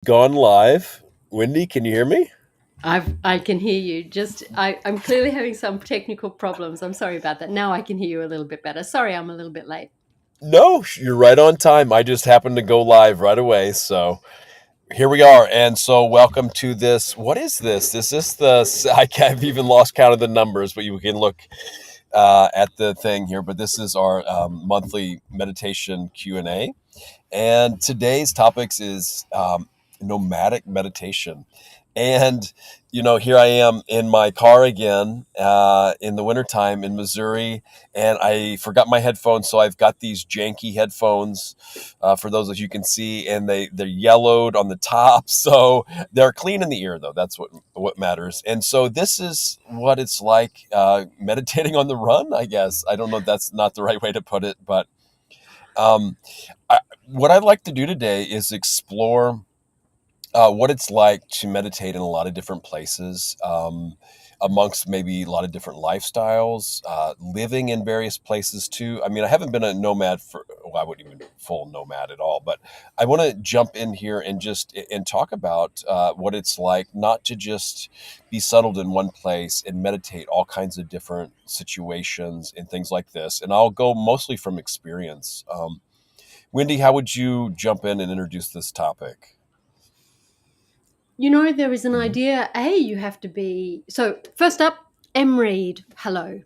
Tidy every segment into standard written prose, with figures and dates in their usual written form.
Gone live. Wendy, can you hear me? I can hear you. I'm clearly having some technical problems. I'm sorry about that. Now I can hear you a little bit better. Sorry, I'm a little bit late. No, you're right on time. I just happened to go live right away. So here we are. And so welcome to this. What is this? Is this I've even lost count of the numbers, but you can look at the thing here. But this is our monthly meditation Q&A. And today's topics is nomadic meditation. And, here I am in my car again in the wintertime in Missouri, and I forgot my headphones. So I've got these janky headphones for those of you can see, and they're yellowed on the top. So they're clean in the ear, though. That's what matters. And so this is what it's like meditating on the run, I guess. I don't know if that's not the right way to put it, but um, what I'd like to do today is explore what it's like to meditate in a lot of different places, amongst maybe a lot of different lifestyles, living in various places too. I mean, I haven't been a nomad well, I wouldn't even full nomad at all, but I want to jump in here and just and talk about what it's like not to just be settled in one place and meditate all kinds of different situations and things like this. And I'll go mostly from experience. Wendy, how would you jump in and introduce this topic? There is an idea. You have to be. So, first up, M. Reed. Hello.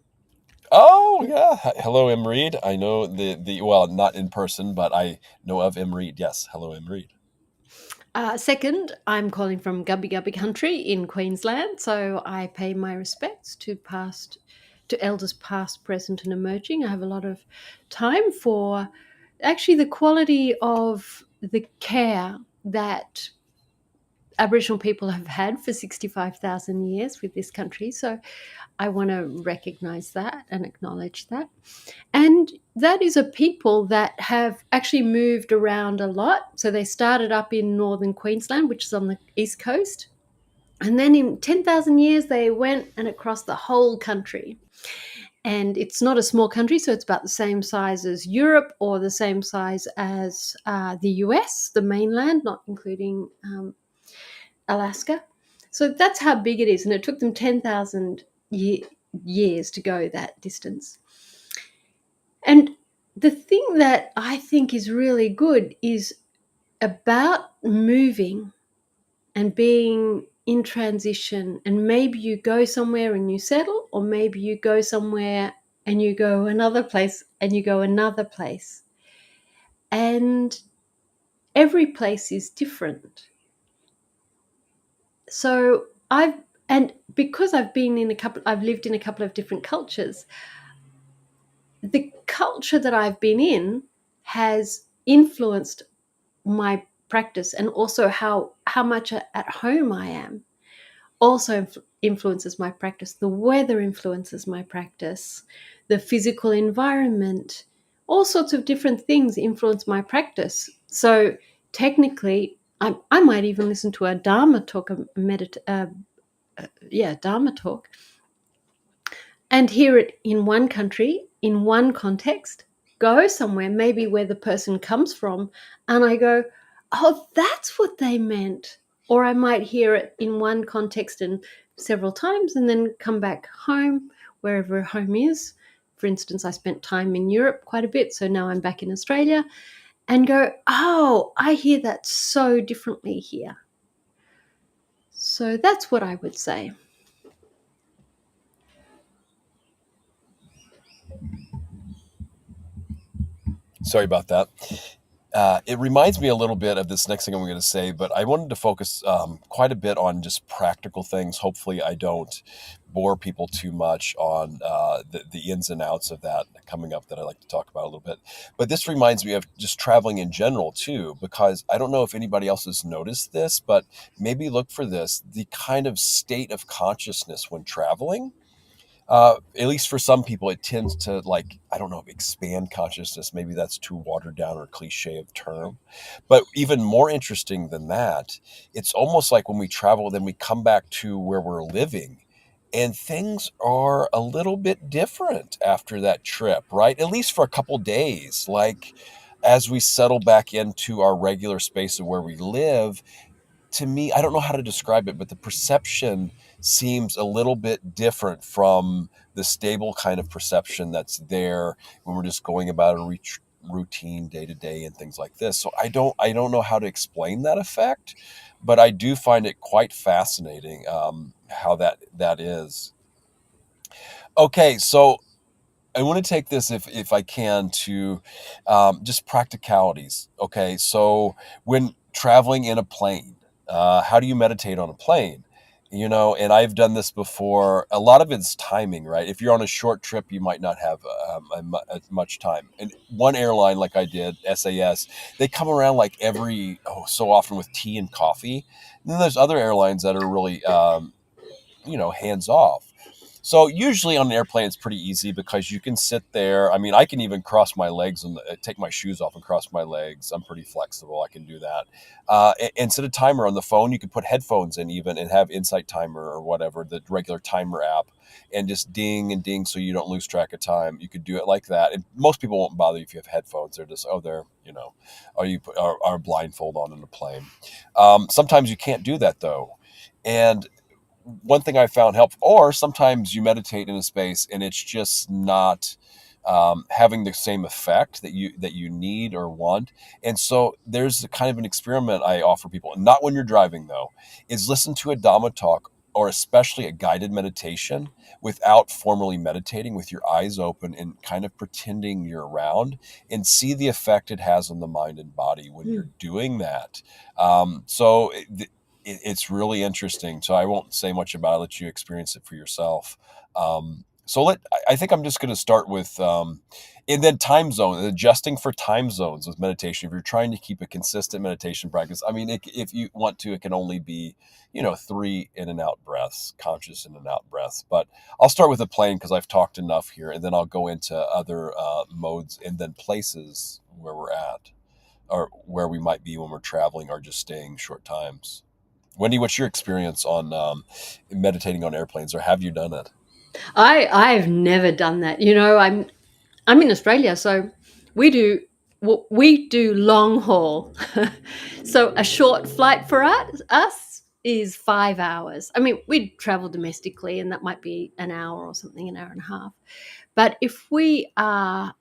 Oh yeah, hello, M. Reed. I know the well, not in person, but I know of M. Reed. Yes, hello, M. Reed. Second, I'm calling from Gubbi Gubbi country in Queensland. So, I pay my respects to elders past, present, and emerging. I have a lot of time for actually the quality of the care that Aboriginal people have had for 65,000 years with this country. So I want to recognize that and acknowledge that. And that is a people that have actually moved around a lot. So they started up in northern Queensland, which is on the east coast. And then in 10,000 years, they went and across the whole country. And it's not a small country, so it's about the same size as Europe or the same size as the US, the mainland, not including Alaska. So that's how big it is. And it took them 10,000 years to go that distance. And the thing that I think is really good is about moving and being in transition. And maybe you go somewhere and you settle, or maybe you go somewhere and you go another place and you go another place. And every place is different. So because I've lived in a couple of different cultures. The culture that I've been in has influenced my practice, and also how much at home I am also influences my practice. The weather influences my practice, the physical environment, all sorts of different things influence my practice. So technically, I might even listen to a Dharma talk, Dharma talk, and hear it in one country, in one context, go somewhere, maybe where the person comes from, and I go, oh, that's what they meant. Or I might hear it in one context and several times and then come back home, wherever home is. For instance, I spent time in Europe quite a bit, so now I'm back in Australia, and go, oh, I hear that so differently here. So that's what I would say. Sorry about that. It reminds me a little bit of this next thing I'm going to say, but I wanted to focus quite a bit on just practical things. Hopefully, I don't bore people too much on the ins and outs of that coming up that I like to talk about a little bit. But this reminds me of just traveling in general too, because I don't know if anybody else has noticed this, but maybe look for this, the kind of state of consciousness when traveling. At least for some people, it tends to, like, I don't know, expand consciousness. Maybe that's too watered down or cliche of term. But even more interesting than that, it's almost like when we travel, then we come back to where we're living. And things are a little bit different after that trip, right? At least for a couple days. Like as we settle back into our regular space of where we live, to me, I don't know how to describe it, but the perception seems a little bit different from the stable kind of perception that's there when we're just going about a routine day to day and things like this. So I don't know how to explain that effect, but I do find it quite fascinating, how that is. Okay, so I want to take this, if I can, to just practicalities. Okay, so when traveling in a plane, how do you meditate on a plane? And I've done this before. A lot of it's timing, right? If you're on a short trip, you might not have as much time. And one airline, like I did, SAS, they come around like every so often with tea and coffee. And then there's other airlines that are really hands off. So usually on an airplane, it's pretty easy because you can sit there. I mean, I can even cross my legs and take my shoes off and cross my legs. I'm pretty flexible. I can do that. And set a timer on the phone. You can put headphones in even and have Insight Timer or whatever, the regular timer app, and just ding and ding so you don't lose track of time. You could do it like that. And most people won't bother you if you have headphones. They're just, are blindfold on in a plane. Sometimes you can't do that though. And one thing I found helpful, or sometimes you meditate in a space and it's just not having the same effect that you need or want. And so there's a kind of an experiment I offer people, not when you're driving though, is listen to a Dhamma talk or especially a guided meditation without formally meditating, with your eyes open and kind of pretending you're around, and see the effect it has on the mind and body when you're doing that. It's really interesting. So I won't say much about it. I'll let you experience it for yourself. I think I'm just going to start with, and then time zone, adjusting for time zones with meditation. If you're trying to keep a consistent meditation practice, I mean, if you want to, it can only be, 3 in and out breaths, conscious in and out breaths. But I'll start with a plane because I've talked enough here, and then I'll go into other modes and then places where we're at or where we might be when we're traveling or just staying short times. Wendy, what's your experience on meditating on airplanes, or have you done it? I've never done that. I'm in Australia, so we do we do long haul. So a short flight for us is 5 hours. I mean, we travel domestically, and that might be an hour or something, an hour and a half. But if we are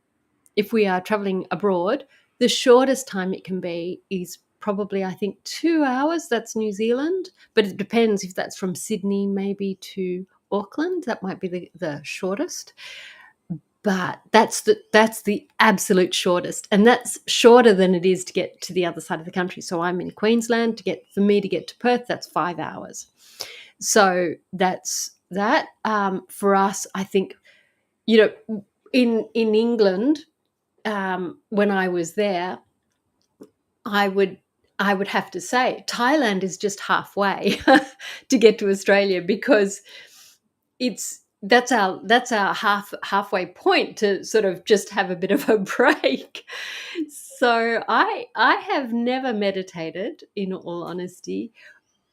traveling abroad, the shortest time it can be is probably, I think, 2 hours. That's New Zealand, but it depends if that's from Sydney maybe to Auckland. That might be the shortest. But that's the absolute shortest, and that's shorter than it is to get to the other side of the country. So I'm in Queensland. For me to get to Perth, that's 5 hours. So that's that. For us, I think, in England, when I was there, I would I would have to say Thailand is just halfway to get to Australia, because that's our halfway point to sort of just have a bit of a break. So I have never meditated, in all honesty.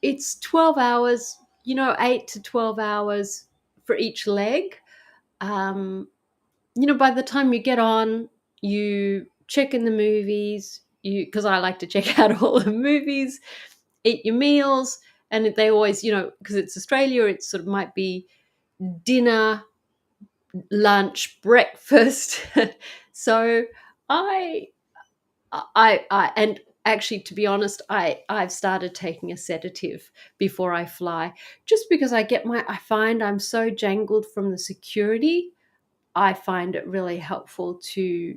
It's 12 hours, 8 to 12 hours for each leg. Um, by the time you get on, you check in the movies, because I like to check out all the movies, eat your meals, and they always, because it's Australia, it sort of might be dinner, lunch, breakfast. So I, and actually, to be honest, I've started taking a sedative before I fly, just because I find I'm so jangled from the security. I find it really helpful to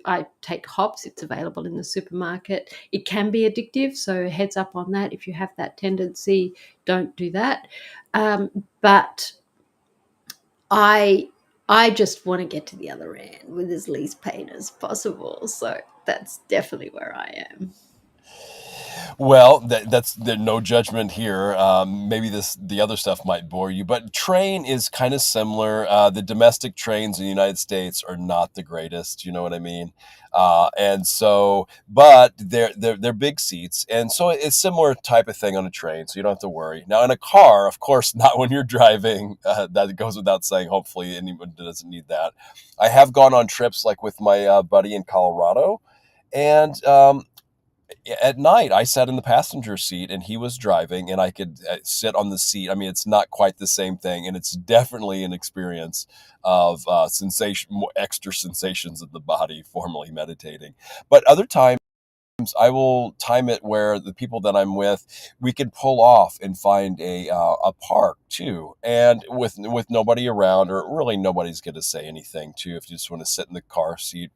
I take hops. It's available in the supermarket. It can be addictive, so heads up on that. If you have that tendency, don't do that. But I I just want to get to the other end with as least pain as possible. So that's definitely where I am. Well, that's no judgment here. Maybe the other stuff might bore you, but train is kind of similar. The domestic trains in the United States are not the greatest. You know what I mean? And so, but they're big seats, and so it's similar type of thing on a train. So you don't have to worry. Now in a car, of course, not when you're driving. That goes without saying. Hopefully, anyone doesn't need that. I have gone on trips like with my buddy in Colorado, and At night, I sat in the passenger seat and he was driving, and I could sit on the seat. I mean, it's not quite the same thing, and it's definitely an experience of sensation, more extra sensations of the body, formally meditating. But other times, I will time it where the people that I'm with, we could pull off and find a park too, and with nobody around, or really nobody's going to say anything too. If you just want to sit in the car seat,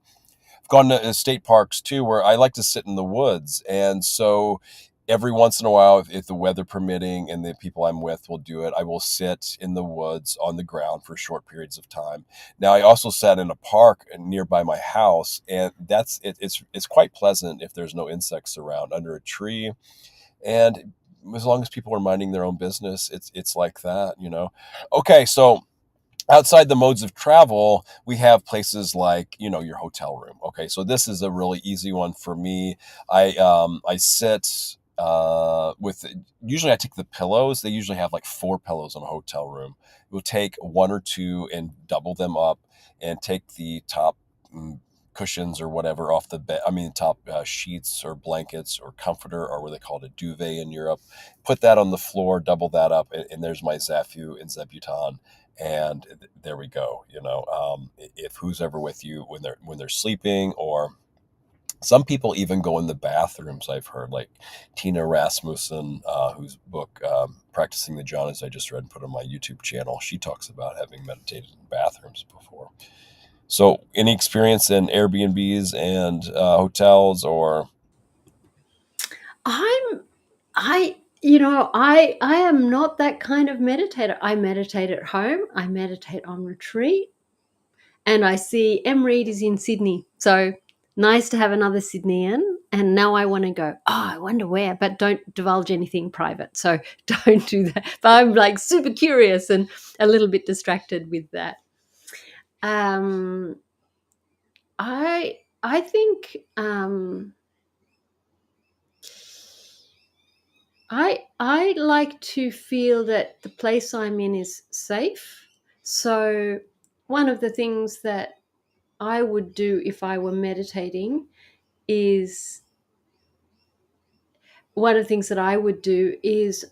I've gone to state parks too, where I like to sit in the woods, and so every once in a while, if the weather permitting and the people I'm with will do it, I will sit in the woods on the ground for short periods of time. Now, I also sat in a park nearby my house, and it's quite pleasant if there's no insects around, under a tree, and as long as people are minding their own business, it's like that. Okay, so outside the modes of travel, we have places like, your hotel room. Okay, so this is a really easy one for me. I sit with, usually I take the pillows. They usually have like four pillows in a hotel room. We'll take one or two and double them up, and take the top mm, cushions or whatever off the bed. I mean, top sheets or blankets or comforter, or what they call it, a duvet in Europe. Put that on the floor, double that up, and there's my Zafu and Zebutan, and there we go. If who's ever with you when they're sleeping, or some people even go in the bathrooms. I've heard, like Tina Rasmussen, whose book "Practicing the Jhanas" I just read and put on my YouTube channel. She talks about having meditated in bathrooms before. So, any experience in Airbnbs and hotels, or I'm I am not that kind of meditator. I meditate at home, I meditate on retreat, and I see M Reid is in Sydney. So nice to have another Sydneyan. And now I want to go, I wonder where, but don't divulge anything private. So don't do that. But I'm like super curious and a little bit distracted with that. Um, I think I like to feel that the place I'm in is safe. So one of the things that I would do if I were meditating is one of the things that I would do is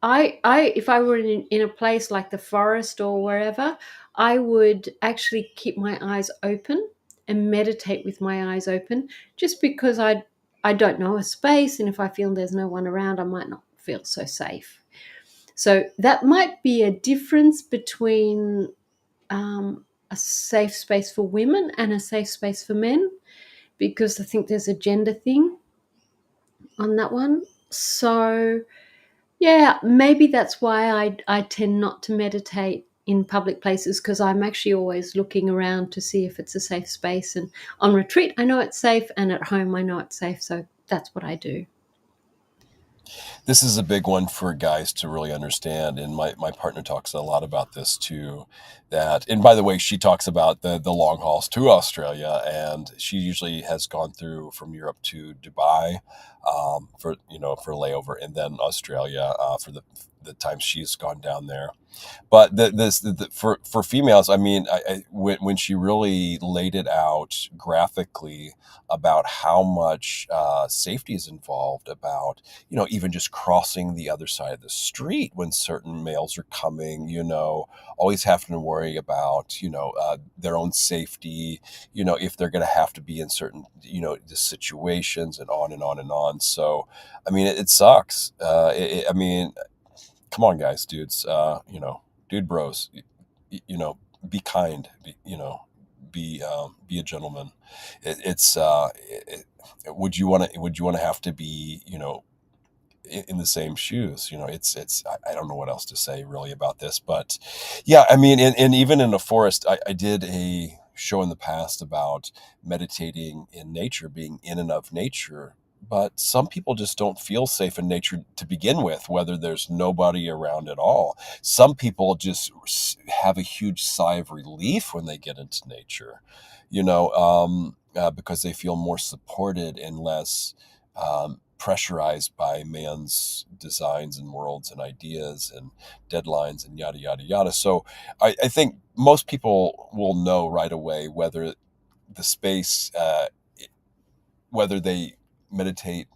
I if I were in a place like the forest or wherever, I would actually keep my eyes open and meditate with my eyes open, just because I don't know a space, and if I feel there's no one around, I might not feel so safe. So that might be a difference between a safe space for women and a safe space for men, because I think there's a gender thing on that one. So yeah, maybe that's why I tend not to meditate in public places, because I'm actually always looking around to see if it's a safe space. And on retreat, I know it's safe, and at home, I know it's safe. So that's what I do. this is a big one for guys to really understand. And my partner talks a lot about this too. And by the way, she talks about the long hauls to Australia, and she usually has gone through from Europe to Dubai, for layover, and then Australia for the time she's gone down there. But for females, I mean, when she really laid it out graphically about how much safety is involved, about even just crossing the other side of the street when certain males are coming, always having to worry about their own safety, if they're going to have to be in certain situations, and on and on and on. So, I mean, it sucks. I mean, come on, guys, dudes, dude bros, be kind, be a gentleman. It's would you want to have to be in the same shoes? I don't know what else to say really about this, but yeah, I mean, and even in a forest, I did a show in the past about meditating in nature, being in and of nature. But some people just don't feel safe in nature to begin with, whether there's nobody around at all. Some people just have a huge sigh of relief when they get into nature, because they feel more supported and less pressurized by man's designs and worlds and ideas and deadlines and yada yada yada. So I think most people will know right away whether the space, whether they meditate,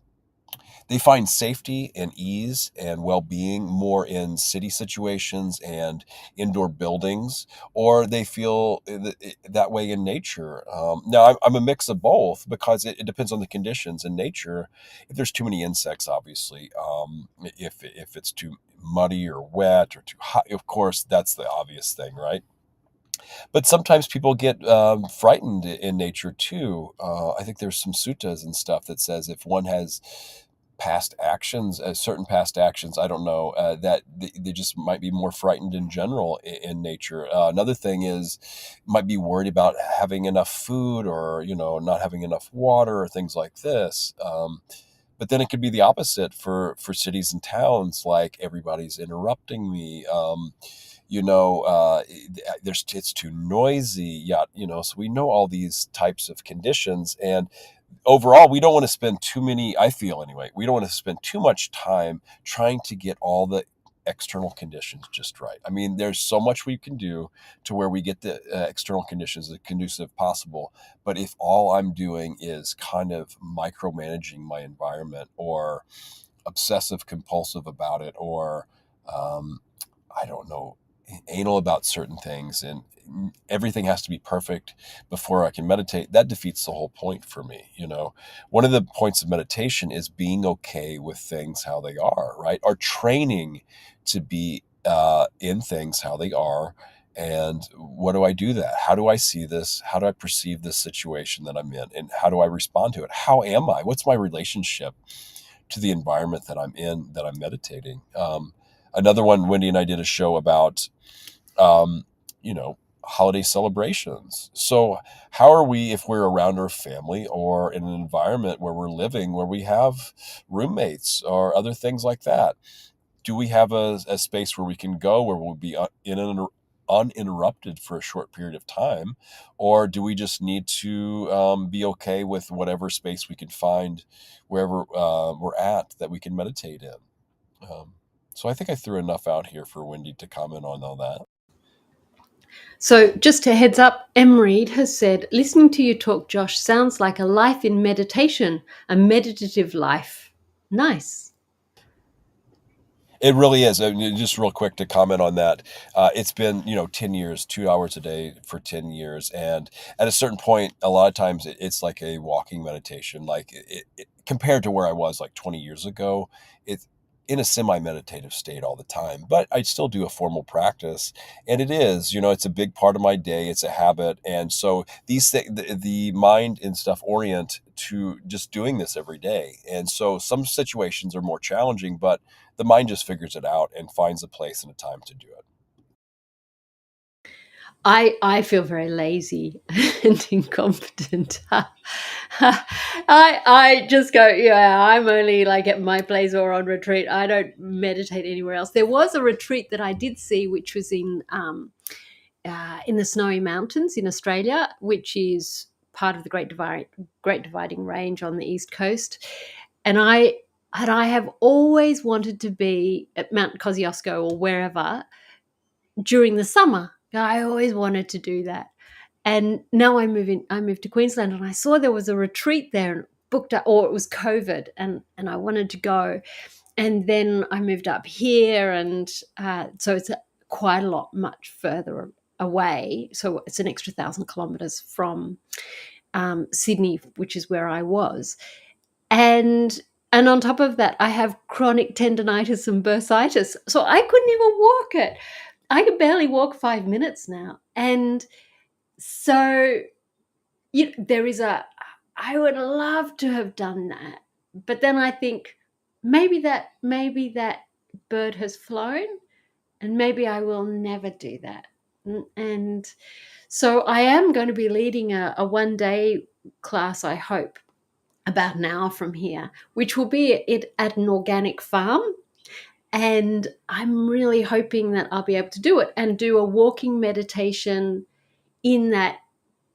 they find safety and ease and well-being more in city situations and indoor buildings, or they feel that way in nature. Now, I'm a mix of both because it depends on the conditions in nature. If there's too many insects, obviously, if it's too muddy or wet or too hot, of course, that's the obvious thing, right? But sometimes people get frightened in nature too. I think there's some suttas and stuff that says if one has past actions, certain past actions, I don't know, that they just might be more frightened in general in nature. Another thing is might be worried about having enough food or, not having enough water or things like this. But then it could be the opposite for cities and towns, like everybody's interrupting me. It's too noisy. Yeah, so we know all these types of conditions, and overall, we don't want to spend too many, I feel anyway, we don't want to spend too much time trying to get all the external conditions just right. I mean, there's so much we can do to where we get the external conditions as conducive possible. But if all I'm doing is kind of micromanaging my environment or obsessive compulsive about it, or um, I don't know, anal about certain things, and everything has to be perfect before I can meditate, that defeats the whole point for me. One of the points of meditation is being okay with things how they are, right? Or training to be in things how they are. And what do I do that? How do I see this? How do I perceive this situation that I'm in? And how do I respond to it? How am I? What's my relationship to the environment that I'm in, that I'm meditating? Another one, Wendy and I did a show about, um, holiday celebrations. So, how are we if we're around our family or in an environment where we're living, where we have roommates or other things like that? Do we have a space where we can go where we'll be uninterrupted for a short period of time? Or do we just need to be okay with whatever space we can find wherever we're at that we can meditate in? Um, so I think I threw enough out here for Wendy to comment on all that. So, just a heads up, Reed has said, listening to you talk, Josh, sounds like a life in meditation, a meditative life. Nice. It really is. I mean, just real quick to comment on that. It's been, 10 years, 2 hours a day for 10 years. And at a certain point, a lot of times it's like a walking meditation. Like compared to where I was like 20 years ago, it's in a semi-meditative state all the time. But I still do a formal practice. And it is, it's a big part of my day. It's a habit. And so these things, the mind and stuff orient to just doing this every day. And so some situations are more challenging, but the mind just figures it out and finds a place and a time to do it. I feel very lazy and incompetent. I just go, yeah, I'm only like at my place or on retreat. I don't meditate anywhere else. There was a retreat that I did see, which was in the Snowy Mountains in Australia, which is part of the Great Dividing Range on the East Coast. And I have always wanted to be at Mount Kosciuszko or wherever during the summer. I always wanted to do that. And now I moved to Queensland, and I saw there was a retreat there and booked up, or it was COVID, and I wanted to go. And then I moved up here, and so it's quite a lot, much further away. So it's an extra 1,000 kilometres from Sydney, which is where I was. And on top of that, I have chronic tendonitis and bursitis, so I couldn't even walk it. I could barely walk 5 minutes now, and so there is I would love to have done that, but then I think maybe that bird has flown, and maybe I will never do that. And so I am going to be leading a 1 day class, I hope, about an hour from here, which will be at an organic farm. And I'm really hoping that I'll be able to do it and do a walking meditation in that,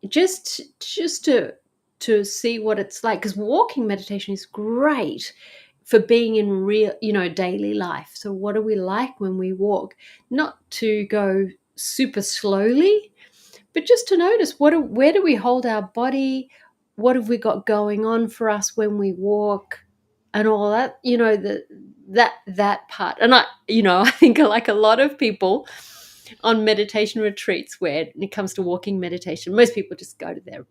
just to see what it's like, because walking meditation is great for being in real, daily life. So what are we like when we walk? Not to go super slowly, but just to notice where do we hold our body, what have we got going on for us when we walk, and all that, that part. And I think, like a lot of people on meditation retreats, where it comes to walking meditation, most people just go to their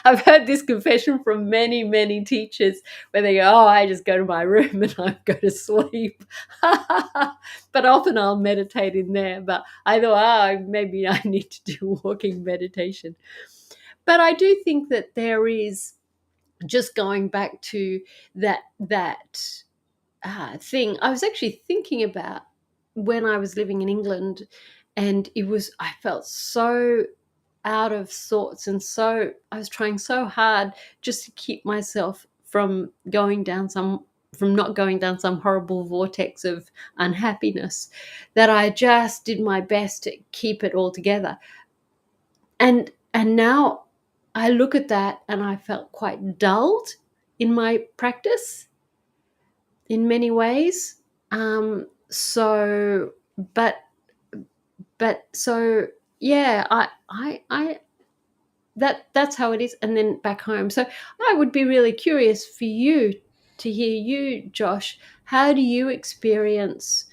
I've heard this confession from many, many teachers, where they go, oh, I just go to my room and I go to sleep. But often I'll meditate in there. But I thought, maybe I need to do walking meditation. But I do think that there is, just going back to that thing I was actually thinking about when I was living in England, and I felt so out of sorts, and so I was trying so hard just to keep myself from not going down some horrible vortex of unhappiness, that I just did my best to keep it all together. And now I look at that and I felt quite dulled in my practice in many ways. So, but so yeah, I that's how it is. And then back home. So I would be really curious for you to hear you, Josh. How do you experience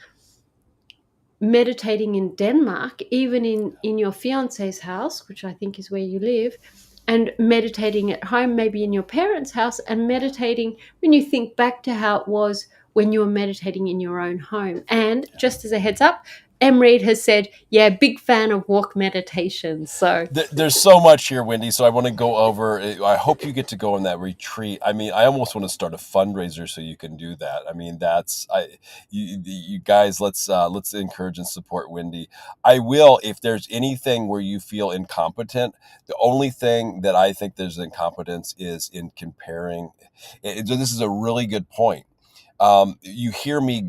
meditating in Denmark, even in your fiance's house, which I think is where you live, and meditating at home, maybe in your parents' house, and meditating when you think back to how it was when you were meditating in your own home? And just as a heads up, M. Reed has said, yeah, big fan of walk meditation. So There's so much here, Wendy. So I want to go over. I hope you get to go on that retreat. I mean, I almost want to start a fundraiser so you can do that. I mean, you guys. Let's encourage and support Wendy. I will, if there's anything where you feel incompetent. The only thing that I think there's incompetence is in comparing. This is a really good point. You hear me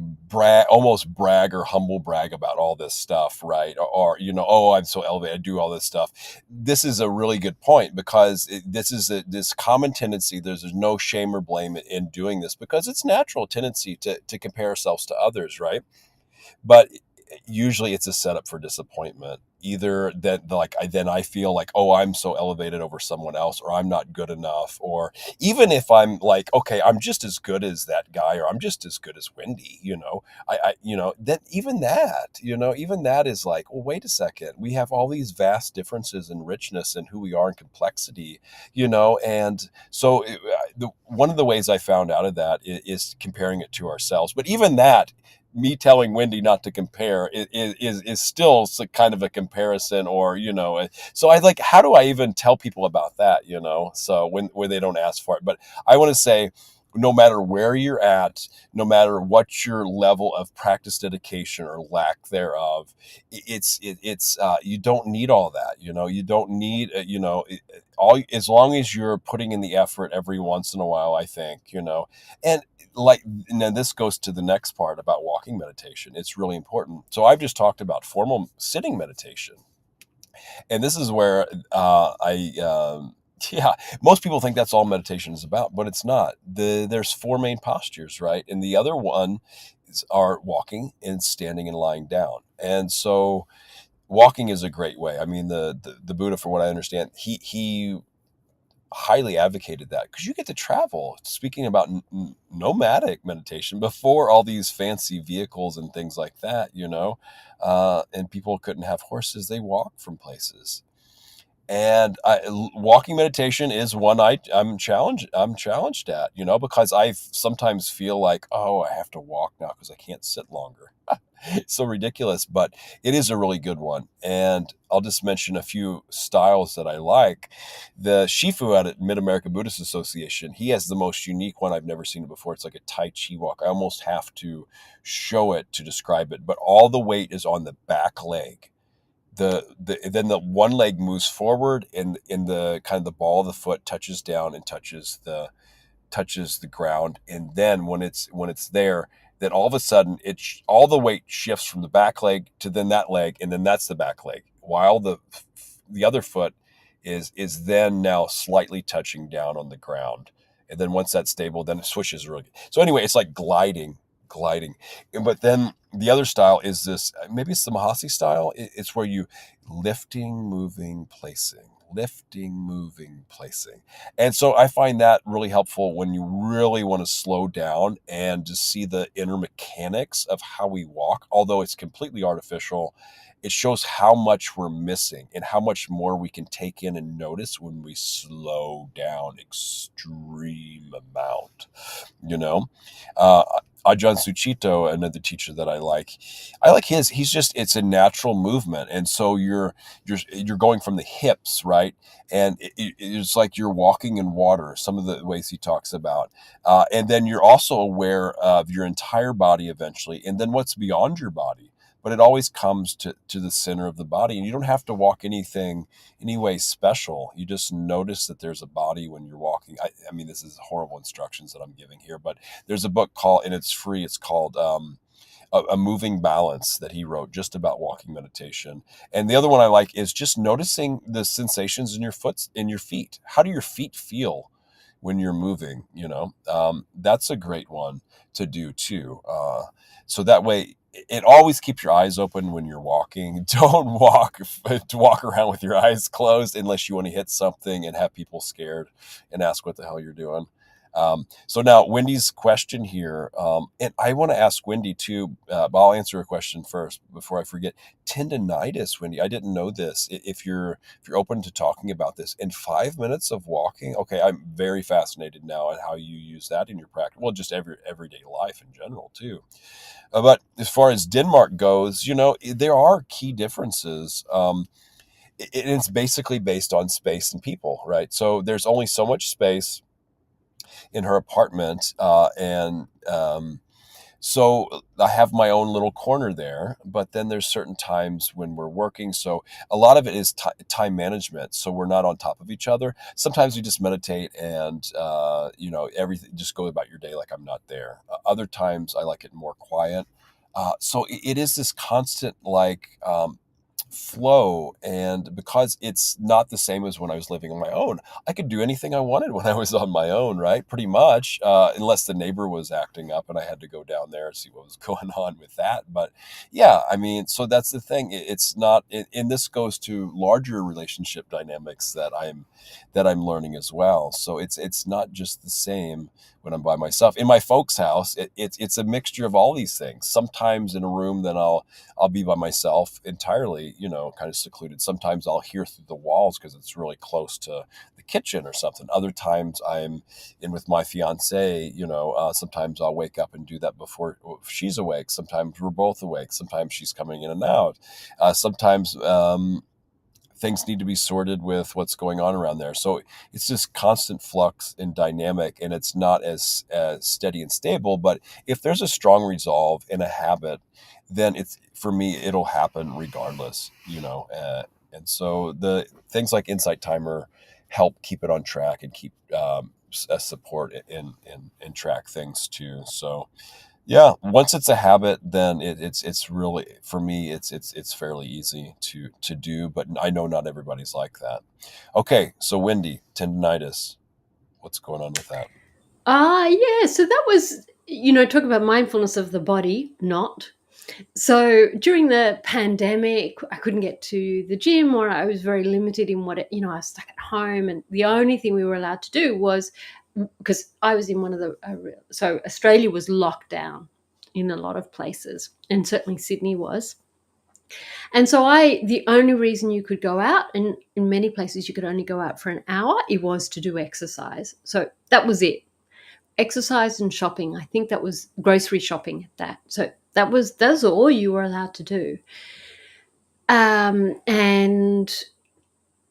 almost brag or humble brag about all this stuff, right? Oh, I'm so elevated, I do all this stuff. This is a really good point, because this is this common tendency. There's no shame or blame in doing this, because it's natural tendency to compare ourselves to others, right? But usually it's a setup for disappointment. Either that, like, then I feel like, oh, I'm so elevated over someone else, or I'm not good enough, or even if I'm like, okay, I'm just as good as that guy, or I'm just as good as Wendy, that even that is like, well, wait a second, we have all these vast differences in richness and who we are in complexity, and so one of the ways I found out of that is comparing it to ourselves. But even that, me telling Wendy not to compare is still kind of a comparison, or so I like, how do I even tell people about that, so when they don't ask for it. But I want to say, no matter where you're at, no matter what your level of practice, dedication, or lack thereof, it's you don't need all that. You don't need all, as long as you're putting in the effort every once in a while, I think, and like, and then this goes to the next part about walking meditation. It's really important. So I've just talked about formal sitting meditation, and this is where yeah, most people think that's all meditation is about, but it's not. There's four main postures, right? And the other one are walking and standing and lying down. And so walking is a great way. I mean, the Buddha, from what I understand, he highly advocated that, because you get to travel. Speaking about nomadic meditation, before all these fancy vehicles and things like that, and people couldn't have horses, they walked from places. And walking meditation is one I'm challenged at, because I sometimes feel like, oh, I have to walk now because I can't sit longer. It's so ridiculous, but it is a really good one. And I'll just mention a few styles that I like. The Shifu out at Mid-America Buddhist Association, he has the most unique one. I've never seen it before. It's like a Tai Chi walk. I almost have to show it to describe it, but all the weight is on the back leg. Then the one leg moves forward, and in the kind of the ball of the foot touches down and touches the ground. And then when it's there, then all of a sudden all the weight shifts from the back leg to then that leg, and then that's the back leg, while the other foot is then now slightly touching down on the ground. And then once that's stable, then it switches really good. So anyway, it's like gliding. But then the other style is this, maybe it's the Mahasi style. It's where you lifting, moving, placing, lifting, moving, placing. And so I find that really helpful when you really want to slow down and just see the inner mechanics of how we walk. Although it's completely artificial, it shows how much we're missing and how much more we can take in and notice when we slow down extreme amount, you know? Uh, Ajahn Suchito, another teacher that I like his. He's just it's a natural movement, and so you're going from the hips, right? And it's like you're walking in water. Some of the ways he talks about, and then you're also aware of your entire body eventually, and then what's beyond your body. But it always comes to the center of the body, and you don't have to walk anything any way special. You just notice that there's a body when you're walking. I mean, this is horrible instructions that I'm giving here, but there's a book called, and it's free. It's called a moving balance that he wrote just about walking meditation. And the other one I like is just noticing the sensations in your feet. How do your feet feel when you're moving? That's a great one to do too. So that way, it always keeps your eyes open when you're walking. Don't walk around with your eyes closed unless you want to hit something and have people scared and ask what the hell you're doing. So now Wendy's question here, and I want to ask Wendy too, but I'll answer a question first before I forget. Tendonitis, Wendy, I didn't know this. If you're open to talking about this in 5 minutes of walking, okay, I'm very fascinated now at how you use that in your practice. Well, just everyday life in general too. But as far as Denmark goes, there are key differences. It's basically based on space and people, right? So there's only so much space in her apartment, and so I have my own little corner there. But then there's certain times when we're working, so a lot of it is time management. So we're not on top of each other. Sometimes we just meditate, and everything just go about your day like I'm not there. Other times I like it more quiet. So it is this constant flow, and because it's not the same as when I was living on my own, I could do anything I wanted when I was on my own, right? Pretty much, unless the neighbor was acting up and I had to go down there and see what was going on with that. But yeah, I mean, so that's the thing. It's not, and this goes to larger relationship dynamics that I'm learning as well. So it's not just the same when I'm by myself. In my folks' house, it's a mixture of all these things. Sometimes in a room, then I'll be by myself entirely, kind of secluded. Sometimes I'll hear through the walls because it's really close to the kitchen or something. Other times I'm in with my fiance, sometimes I'll wake up and do that before she's awake. Sometimes we're both awake. Sometimes she's coming in and out. Sometimes things need to be sorted with what's going on around there. So it's just constant flux and dynamic, and it's not as steady and stable. But if there's a strong resolve in a habit, then it's for me, it'll happen regardless, and so the things like Insight Timer help keep it on track and keep support and track things too. So yeah, once it's a habit, then it's really for me it's fairly easy to do, but I know not everybody's like that. Okay, so Wendy, tendonitis, what's going on with that? Yeah. So that was, talk about mindfulness of the body, not. So during the pandemic, I couldn't get to the gym, or I was very limited in I was stuck at home. And the only thing we were allowed to do was, because I was in one of so Australia was locked down in a lot of places, and certainly Sydney was. And so the only reason you could go out, and in many places you could only go out for an hour, it was to do exercise. So that was it. Exercise and shopping. I think that was grocery shopping at that. So that's all you were allowed to do. And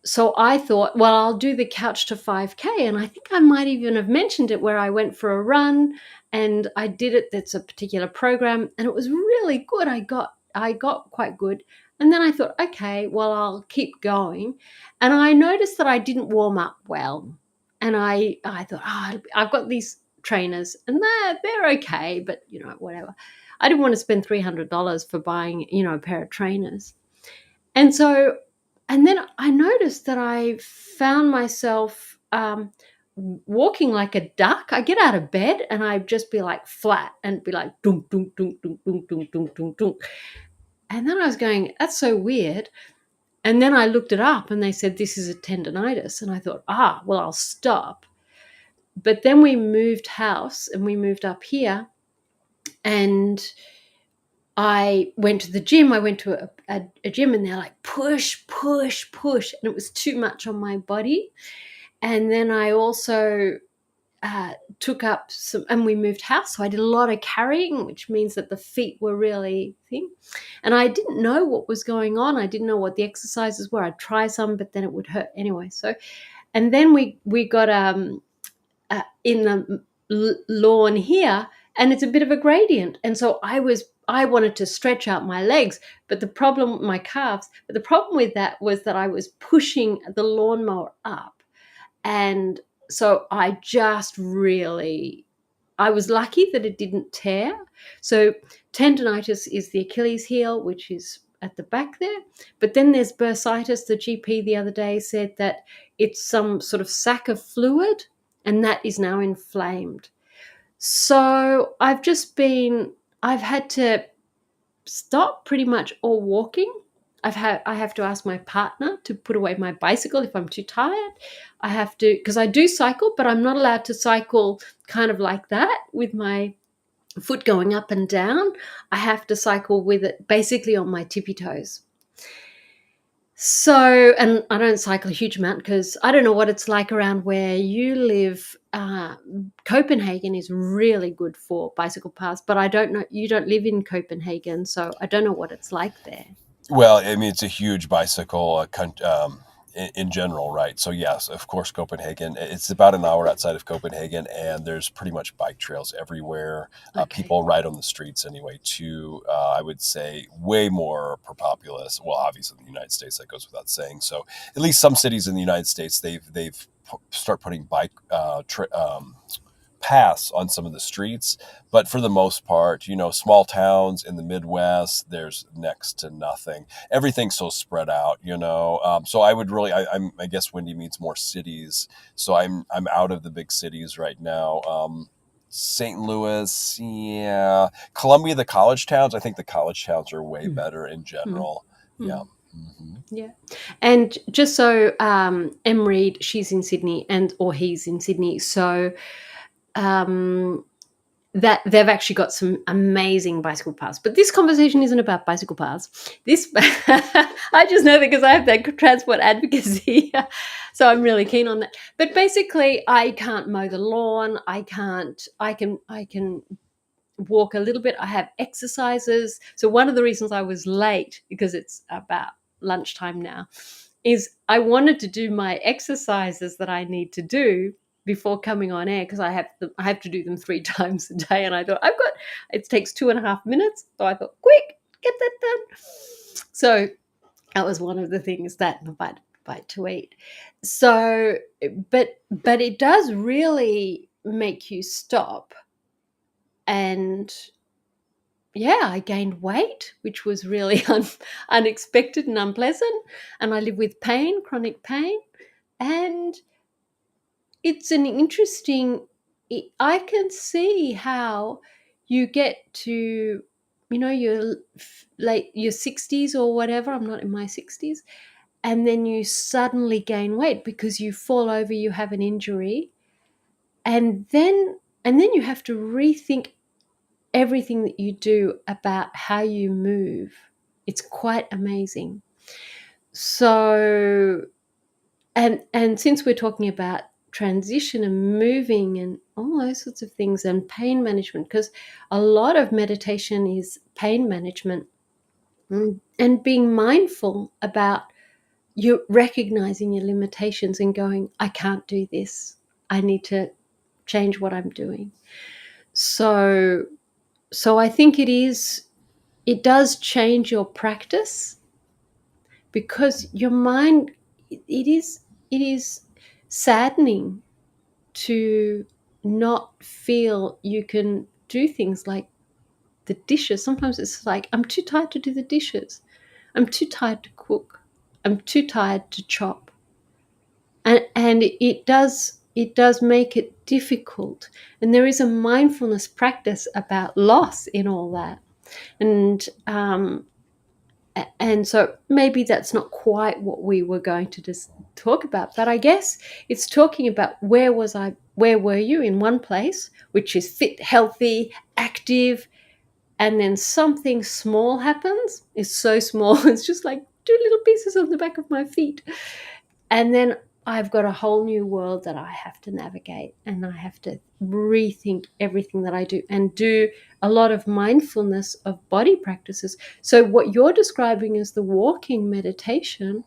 so I thought, well, I'll do the couch to 5K. And I think I might even have mentioned it, where I went for a run and I did it. That's a particular program, and it was really good. I got quite good. And then I thought, okay, well, I'll keep going. And I noticed that I didn't warm up well. And I thought, I've got these trainers and they're okay, but whatever. I didn't want to spend $300 for buying, a pair of trainers. And so, and then I noticed that I found myself walking like a duck. I get out of bed and I'd just be like flat and be like dunk, dunk, dunk, dunk, dunk, dunk, dunk, dunk, dunk. And then I was going, that's so weird. And then I looked it up and they said, this is a tendonitis. And I thought, well, I'll stop. But then we moved house and we moved up here, and I went to the gym. I went to a gym, and they're like, push, push, push. And it was too much on my body. And then I also took up some, and we moved house. So I did a lot of carrying, which means that the feet were really thin. And I didn't know what was going on. I didn't know what the exercises were. I'd try some, but then it would hurt anyway. So, and then we got in the lawn here, and it's a bit of a gradient. And so I wanted to stretch out my legs, but the problem, my calves, but the problem with that was that I was pushing the lawnmower up. And so I was lucky that it didn't tear. So tendonitis is the Achilles heel, which is at the back there. But then there's bursitis. The GP the other day said that it's some sort of sac of fluid, and that is now inflamed. So I've had to stop pretty much all walking. I have to ask my partner to put away my bicycle if I'm too tired. I have to, because I do cycle, but I'm not allowed to cycle kind of like that with my foot going up and down. I have to cycle with it basically on my tippy toes. So, and I don't cycle a huge amount because I don't know what it's like around where you live. Copenhagen is really good for bicycle paths, but I don't know, you don't live in Copenhagen, so I don't know what it's like there. Well, I mean, it's a huge bicycle in general, right? So yes, of course, Copenhagen. It's about an hour outside of Copenhagen, and there's pretty much bike trails everywhere. Okay. People ride on the streets anyway. Too, I would say, way more populous. Well, obviously, in the United States, that goes without saying. So, at least some cities in the United States, they've start putting bike paths on some of the streets, but for the most part, small towns in the Midwest, there's next to nothing. Everything's so spread out, so I would really, I guess Wendy means more cities. So I'm out of the big cities right now. St. Louis, yeah, Columbia, the college towns. I think the college towns are way better in general. Mm. Yeah. Mm-hmm. Yeah. And just so Em Reed, she's in Sydney, or he's in Sydney. So that they've actually got some amazing bicycle paths. But this conversation isn't about bicycle paths. I just know that because I have that transport advocacy. So I'm really keen on that. But basically, I can't mow the lawn. I can walk a little bit. I have exercises. So one of the reasons I was late, because it's about lunchtime now, is I wanted to do my exercises that I need to do before coming on air, because I have to do them 3 times a day. And I thought, it takes 2.5 minutes. So I thought, quick, get that done. So that was one of the things that bite to eat. So, but it does really make you stop. And yeah, I gained weight, which was really unexpected and unpleasant. And I live with pain, chronic pain. And it's an interesting, I can see how you get to, your late, your 60s or whatever. I'm not in my 60s. And then you suddenly gain weight because you fall over, you have an injury. And then you have to rethink everything that you do about how you move. It's quite amazing. So, and since we're talking about transition and moving and all those sorts of things, and pain management, because a lot of meditation is pain management, and being mindful about you recognizing your limitations and going, I can't do this. I need to change what I'm doing. So I think it does change your practice, because your mind, it is saddening to not feel you can do things like the dishes. Sometimes it's like, I'm too tired to do the dishes. I'm too tired to cook. I'm too tired to chop. And it does make it difficult. And there is a mindfulness practice about loss in all that. And And so maybe that's not quite what we were going to just talk about, but I guess it's talking about where were you in one place, which is fit, healthy, active, and then something small happens. It's so small, it's just like two little pieces on the back of my feet. And then I've got a whole new world that I have to navigate, and I have to rethink everything that I do and do a lot of mindfulness of body practices. So, what you're describing as the walking meditation,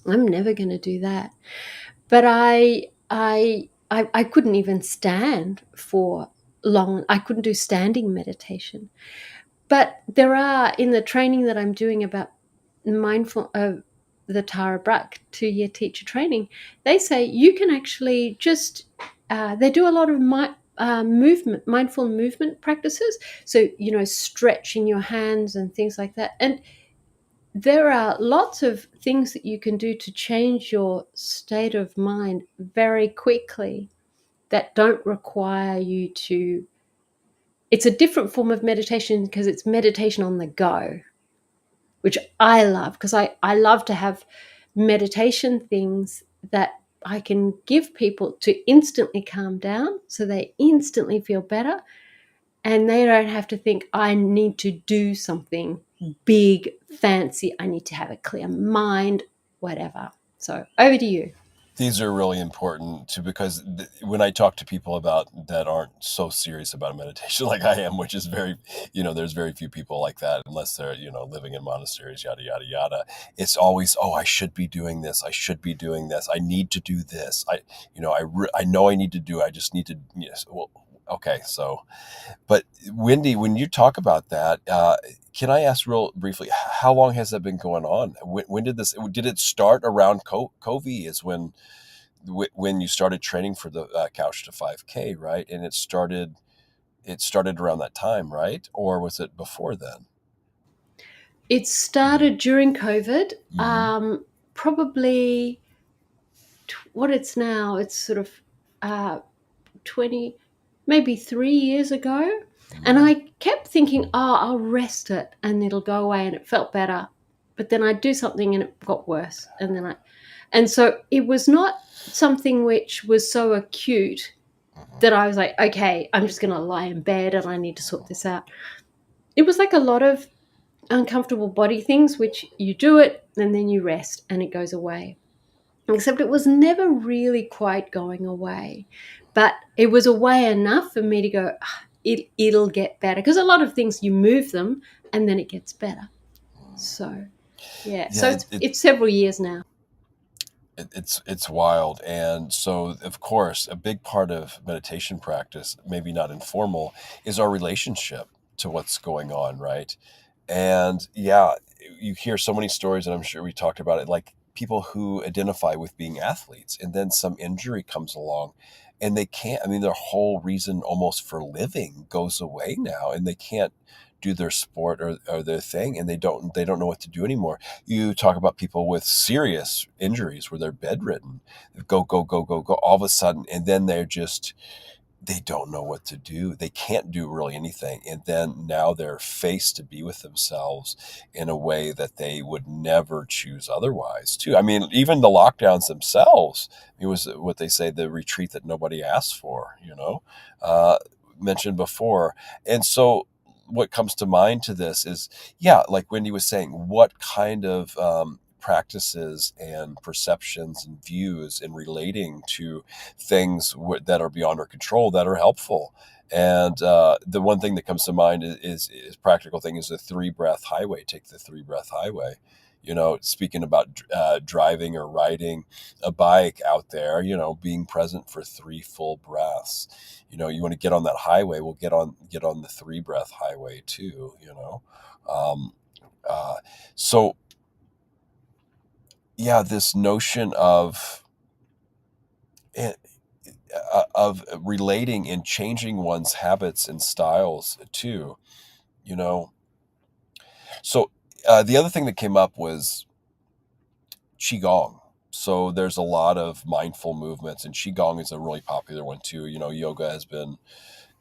I'm never going to do that. But I couldn't even stand for long. I couldn't do standing meditation. But there are, in the training that I'm doing about mindful the Tara Brach 2-year teacher training, they say you can actually just they do a lot of mindful movement practices. So stretching your hands and things like that. And there are lots of things that you can do to change your state of mind very quickly that don't require you to. It's a different form of meditation because it's meditation on the go, which I love, because I love to have meditation things that I can give people to instantly calm down so they instantly feel better, and they don't have to think I need to do something big, fancy, I need to have a clear mind, whatever. So over to you. These are really important too, because when I talk to people about that aren't so serious about meditation like I am, which is very, there's very few people like that unless they're, living in monasteries, yada, yada, yada. It's always, oh, I should be doing this. I should be doing this. I need to do this. I know I need to do it. I just need to, well, okay. So, but Wendy, when you talk about that, can I ask real briefly, how long has that been going on? When did it start around COVID is when you started training for the Couch to 5K, right? And it started around that time, right? Or was it before then? It started during COVID, Mm-hmm. probably what it's now, it's sort of uh, 20, maybe 3 years ago. And Mm-hmm. I kept thinking, oh, I'll rest it and it'll go away. And it felt better. But then I'd do something and it got worse. And so it was not something which was so acute that I was like, okay, I'm just going to lie in bed and I need to sort this out. It was like a lot of uncomfortable body things, which you do it and then you rest and it goes away. Except it was never really quite going away. But it was away enough for me to go, it'll get better. Because a lot of things, you move them and then it gets better. So, yeah. Yeah, So it's several years now. it's wild. And so, of course, a big part of meditation practice, maybe not informal, is our relationship to what's going on, right? And yeah, you hear so many stories, and I'm sure we talked about it, like people who identify with being athletes, and then some injury comes along, and they can't. I mean, their whole reason almost for living goes away now, and they can't do their sport or their thing, and they don't know what to do anymore. You talk about people with serious injuries where they're bedridden, go go go go go, all of a sudden, and then they don't know what to do. They can't do really anything. And then now they're faced to be with themselves in a way that they would never choose otherwise, too. I mean, even the lockdowns themselves, it was what they say, the retreat that nobody asked for, uh, mentioned before. And so what comes to mind to this is, yeah, like Wendy was saying, what kind of practices and perceptions and views in relating to things that are beyond our control that are helpful. And the one thing that comes to mind is practical thing is the 3 breath highway. Take the 3 breath highway. Speaking about driving or riding a bike out there, being present for 3 full breaths. You want to get on that highway. Well, get on the 3 breath highway too. Um, uh, so yeah, this notion eh, of relating and changing one's habits and styles too. You know, so the other thing that came up was qigong. So there's a lot of mindful movements, and qigong is a really popular one too. Yoga has been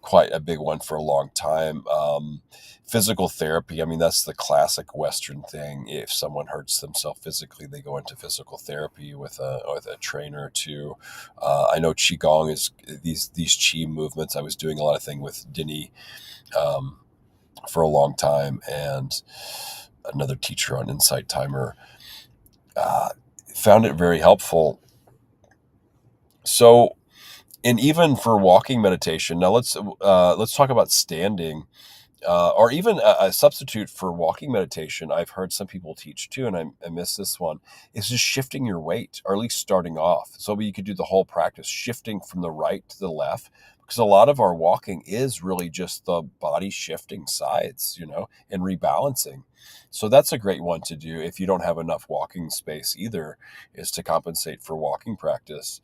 quite a big one for a long time. Physical therapy. I mean, that's the classic Western thing. If someone hurts themselves physically, they go into physical therapy with a trainer or two. I know Qigong is these Qi movements. I was doing a lot of thing with Dini um, for a long time, and another teacher on Insight Timer uh, found it very helpful. So, and even for walking meditation, now let's talk about standing. Or even a substitute for walking meditation, I've heard some people teach too, and I miss this one, is just shifting your weight, or at least starting off. So you could do the whole practice, shifting from the right to the left, because a lot of our walking is really just the body shifting sides, and rebalancing. So that's a great one to do if you don't have enough walking space either, is to compensate for walking practice.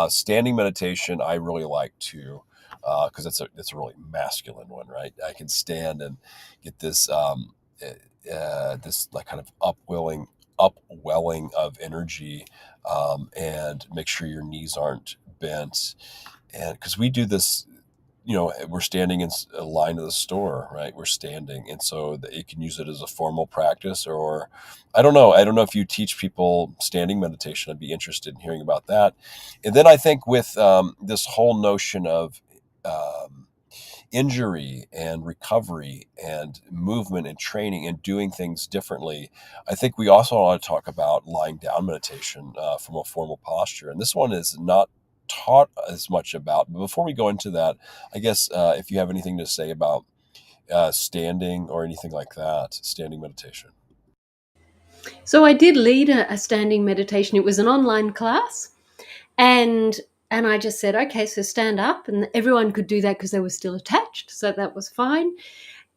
Standing meditation, I really like too, because it's a really masculine one, right? I can stand and get this this like kind of upwelling of energy, and make sure your knees aren't bent, and because we do this. We're standing in a line of the store, right? We're standing. And so you can use it as a formal practice, or I don't know. I don't know if you teach people standing meditation. I'd be interested in hearing about that. And then I think with this whole notion of um, injury and recovery and movement and training and doing things differently, I think we also want to talk about lying down meditation from a formal posture. And this one is not taught as much about. But before we go into that, I guess if you have anything to say about standing or anything like that, standing meditation. So I did lead a standing meditation. It was an online class, and I just said, okay, so stand up, and everyone could do that because they were still attached, so that was fine.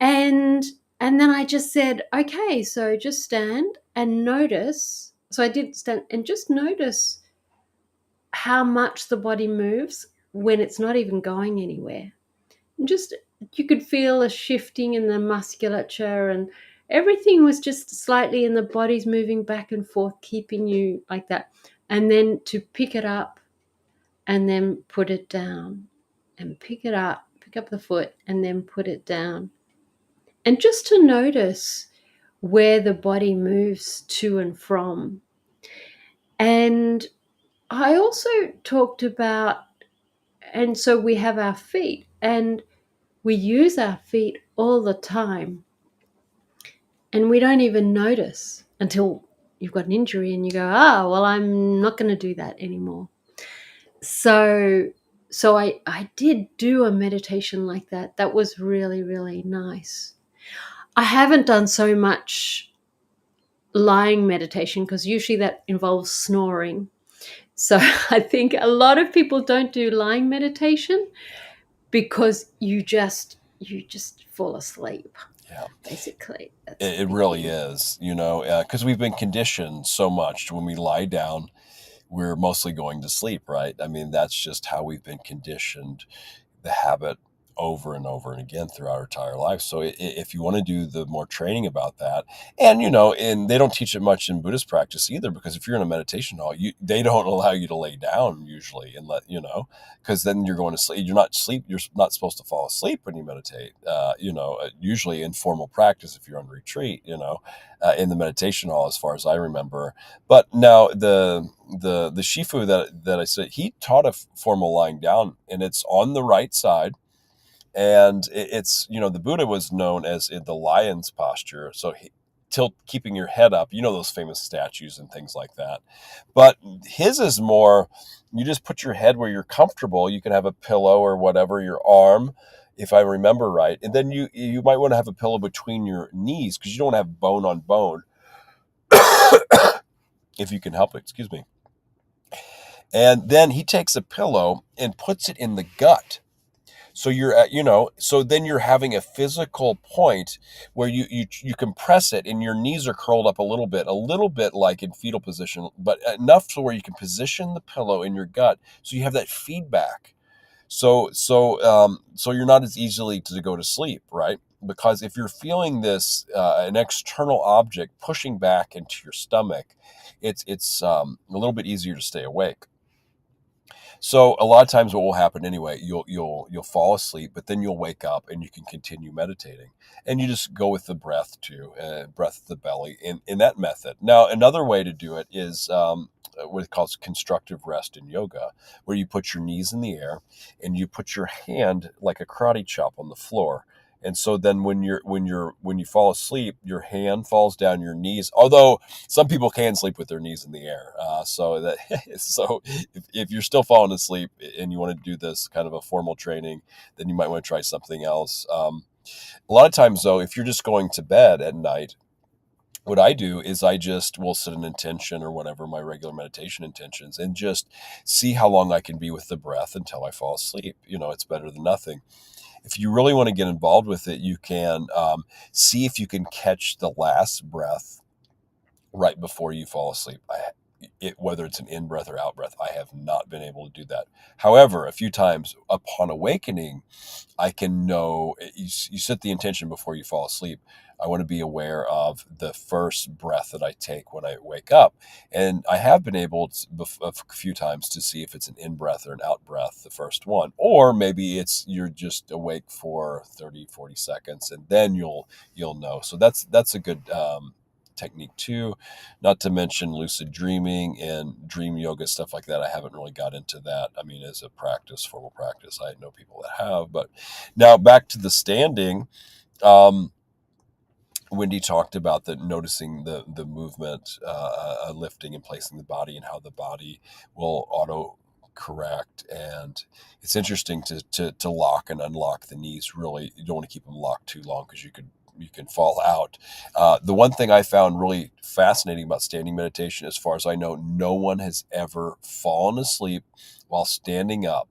And then I just said, okay, so just stand and notice. So I did stand and just notice how much the body moves when it's not even going anywhere. And just you could feel a shifting in the musculature, and everything was just slightly, and the body's moving back and forth, keeping you like that. And then to pick it up and then put it down, and pick up the foot and then put it down. And just to notice where the body moves to and from. And I also talked about, and so we have our feet, and we use our feet all the time, and we don't even notice until you've got an injury and you go, well, I'm not going to do that anymore. So I did do a meditation like that. That was really, really nice. I haven't done so much lying meditation because usually that involves snoring. So I think a lot of people don't do lying meditation because you just fall asleep. Yeah, Basically, that's it the really thing. is, because we've been conditioned so much when we lie down, we're mostly going to sleep, right? I mean, that's just how we've been conditioned, the habit over and over and again throughout our entire life. So if you want to do the more training about that, and they don't teach it much in Buddhist practice either, because if you're in a meditation hall, they don't allow you to lay down usually, and because then you're going to sleep. You're not supposed to fall asleep when you meditate. Usually in formal practice, if you're on retreat, in the meditation hall, as far as I remember. But now the Shifu that I said, he taught a formal lying down, and it's on the right side, and it's the Buddha was known as in the lion's posture, so tilt, keeping your head up, those famous statues and things like that. But his is more, you just put your head where you're comfortable. You can have a pillow or whatever, your arm, if I remember right, and then you might want to have a pillow between your knees, because you don't want to have bone on bone, if you can help it, excuse me. And then he takes a pillow and puts it in the gut. So you're at, so then you're having a physical point where you compress it, and your knees are curled up a little bit like in fetal position, but enough to where you can position the pillow in your gut. So you have that feedback. So you're not as easily to go to sleep, right? Because if you're feeling this, an external object pushing back into your stomach, it's a little bit easier to stay awake. So a lot of times what will happen anyway, you'll fall asleep, but then you'll wake up and you can continue meditating. And you just go with the breath too, breath of the belly in that method. Now, another way to do it is what it calls constructive rest in yoga, where you put your knees in the air and you put your hand like a karate chop on the floor. And so then when you fall asleep, your hand falls down your knees. Although some people can sleep with their knees in the air, so if you're still falling asleep and you want to do this kind of a formal training, then you might want to try something else. A lot of times, though, if you're just going to bed at night, what I do is I just will set an intention or whatever my regular meditation intentions and just see how long I can be with the breath until I fall asleep. It's better than nothing. If you really want to get involved with it, you can see if you can catch the last breath right before you fall asleep. Whether it's an in breath or out breath, I have not been able to do that. However, a few times upon awakening, I can know you set the intention before you fall asleep. I want to be aware of the first breath that I take when I wake up. And I have been able a few times to see if it's an in breath or an out breath, the first one. Or maybe you're just awake for 30, 40 seconds and then you'll know. So that's a good technique too, not to mention lucid dreaming and dream yoga, stuff like that. I haven't really got into that. I mean, as a formal practice, I know people that have. But now back to the standing. Wendy talked about noticing the movement, lifting and placing the body, and how the body will auto correct. And it's interesting to lock and unlock the knees. Really, you don't want to keep them locked too long because you can fall out. The one thing I found really fascinating about standing meditation, as far as I know, no one has ever fallen asleep while standing up.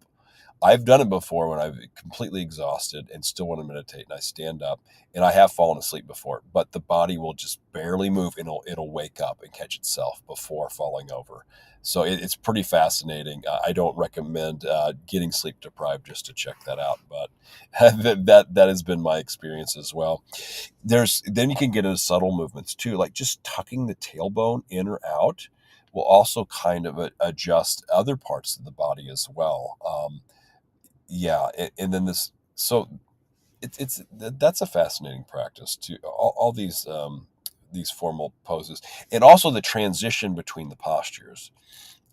I've done it before when I'm completely exhausted and still want to meditate, and I stand up, and I have fallen asleep before, but the body will just barely move, and it'll wake up and catch itself before falling over. So it's pretty fascinating. I don't recommend getting sleep deprived just to check that out, but that has been my experience as well. Then you can get into subtle movements too, like just tucking the tailbone in or out will also kind of adjust other parts of the body as well. Yeah, and then that's a fascinating practice too. All these formal poses, and also the transition between the postures.